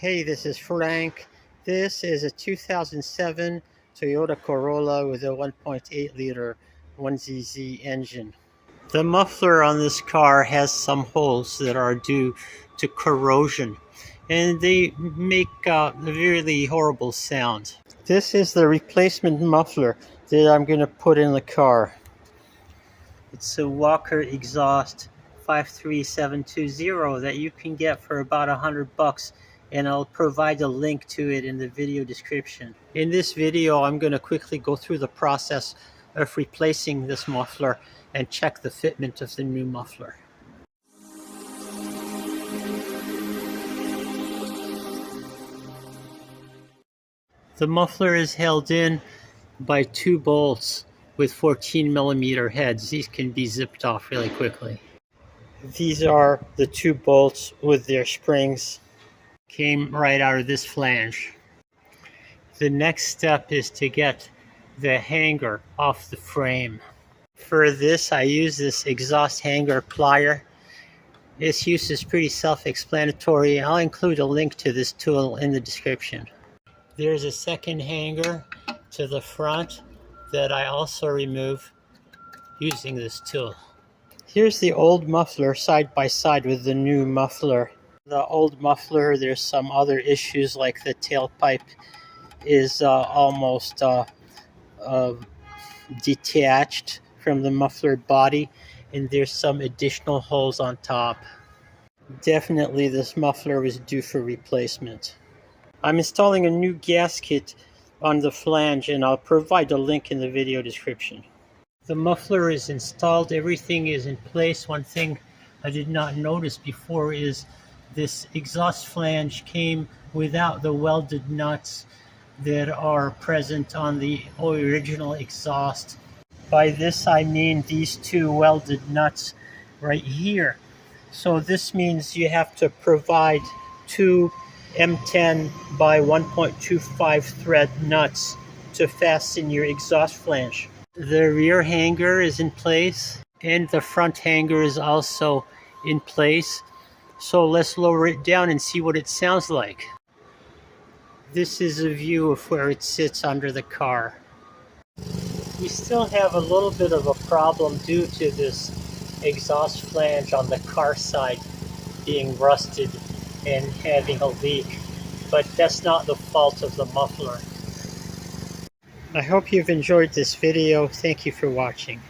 Hey, this is Frank. This is a 2007 Toyota Corolla with a 1.8-liter 1zz engine. The muffler on this car has some holes that are due to corrosion, and they make a really horrible sound. This is the replacement muffler that I'm going to put in the car. It's a Walker exhaust 53720 that you can get for about $100, and I'll provide a link to it in the video description. In this video, I'm going to quickly go through the process of replacing this muffler and check the fitment of the new muffler. The muffler is held in by two bolts with 14mm heads. These can be zipped off really quickly. These are the two bolts with their springs. Came right out of this flange. The next step is to get the hanger off the frame. For this, I use this exhaust hanger plier. Its use is pretty self-explanatory. I'll include a link to this tool in the description. There's a second hanger to the front that I also remove using this tool. Here's the old muffler side by side with the new muffler. The old muffler, there's some other issues like the tailpipe is almost detached from the muffler body, and there's some additional holes on top. Definitely this muffler was due for replacement. I'm installing a new gasket on the flange, and I'll provide a link in the video description. The muffler is installed, everything is in place. One thing I did not notice before is this exhaust flange came without the welded nuts that are present on the original exhaust. By this I mean these two welded nuts right here. So this means you have to provide two M10 by 1.25 thread nuts to fasten your exhaust flange. The rear hanger is in place and the front hanger is also in place. So let's lower it down and see what it sounds like. This is a view of where it sits under the car. We still have a little bit of a problem due to this exhaust flange on the car side being rusted and having a leak, but that's not the fault of the muffler. I hope you've enjoyed this video. Thank you for watching.